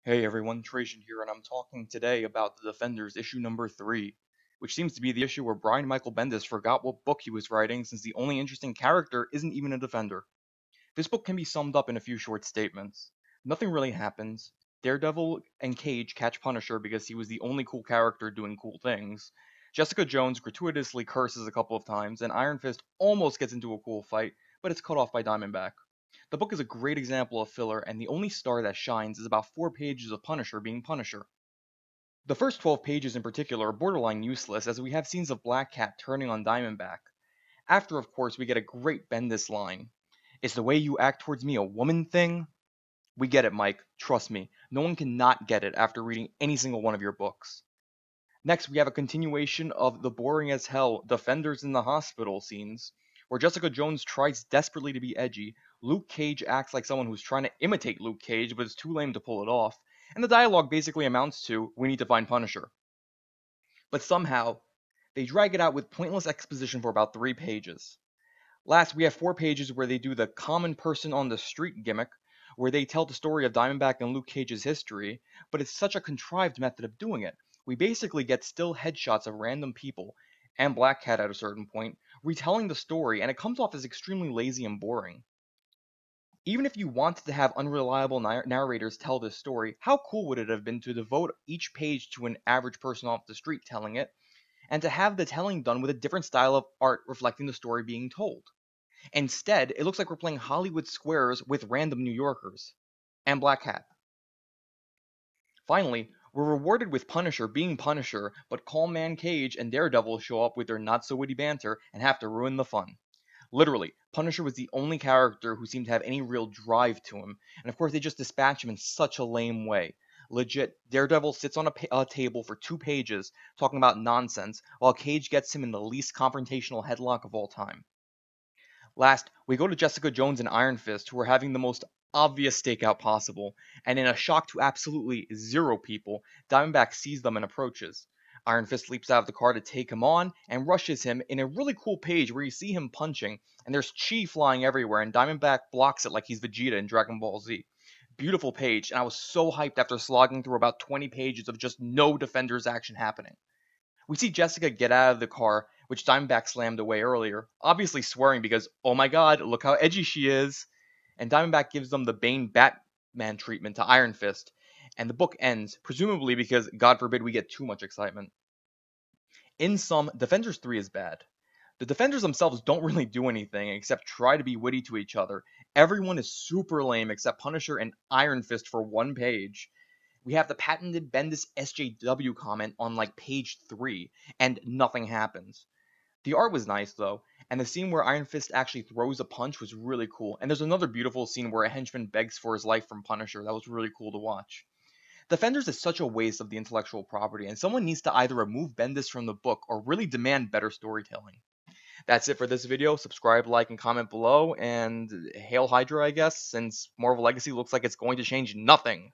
Hey everyone, Trajan here, and I'm talking today about The Defenders issue number 3, which seems to be the issue where Brian Michael Bendis forgot what book he was writing since the only interesting character isn't even a Defender. This book can be summed up in a few short statements. Nothing really happens. Daredevil and Cage catch Punisher because he was the only cool character doing cool things. Jessica Jones gratuitously curses a couple of times, and Iron Fist almost gets into a cool fight, but it's cut off by Diamondback. The book is a great example of filler, and the only star that shines is about 4 pages of Punisher being Punisher. The first 12 pages in particular are borderline useless, as we have scenes of Black Cat turning on Diamondback. After, of course, we get a great Bendis line. Is the way you act towards me a woman thing? We get it, Mike. Trust me. No one can not get it after reading any single one of your books. Next, we have a continuation of the boring as hell Defenders in the Hospital scenes, where Jessica Jones tries desperately to be edgy, Luke Cage acts like someone who's trying to imitate Luke Cage but is too lame to pull it off, and the dialogue basically amounts to, we need to find Punisher. But somehow, they drag it out with pointless exposition for about 3 pages. Last, we have 4 pages where they do the common person on the street gimmick, where they tell the story of Diamondback and Luke Cage's history, but it's such a contrived method of doing it. We basically get still headshots of random people, and Black Cat at a certain point, retelling the story, and it comes off as extremely lazy and boring. Even if you wanted to have unreliable narrators tell this story, how cool would it have been to devote each page to an average person off the street telling it, and to have the telling done with a different style of art reflecting the story being told? Instead, it looks like we're playing Hollywood squares with random New Yorkers. And Black Cat. Finally, we're rewarded with Punisher being Punisher, but Calm Man Cage and Daredevil show up with their not so witty banter and have to ruin the fun. Literally, Punisher was the only character who seemed to have any real drive to him, and of course they just dispatch him in such a lame way. Legit, Daredevil sits on a table for 2 pages talking about nonsense, while Cage gets him in the least confrontational headlock of all time. Last, we go to Jessica Jones and Iron Fist, who are having the most obvious stakeout possible, and in a shock to absolutely zero people, Diamondback sees them and approaches. Iron Fist leaps out of the car to take him on and rushes him in a really cool page where you see him punching, and there's chi flying everywhere, and Diamondback blocks it like he's Vegeta in Dragon Ball Z. Beautiful page, and I was so hyped after slogging through about 20 pages of just no Defenders action happening. We see Jessica get out of the car, which Diamondback slammed away earlier, obviously swearing because, oh my god, look how edgy she is. And Diamondback gives them the Bane Batman treatment to Iron Fist, and the book ends, presumably because, God forbid, we get too much excitement. In sum, Defenders 3 is bad. The Defenders themselves don't really do anything except try to be witty to each other. Everyone is super lame except Punisher and Iron Fist for 1 page. We have the patented Bendis SJW comment on like page 3, and nothing happens. The art was nice though, and the scene where Iron Fist actually throws a punch was really cool, and there's another beautiful scene where a henchman begs for his life from Punisher. That was really cool to watch. Defenders is such a waste of the intellectual property, and someone needs to either remove Bendis from the book or really demand better storytelling. That's it for this video. Subscribe, like, and comment below, and hail Hydra, I guess, since Marvel Legacy looks like it's going to change nothing.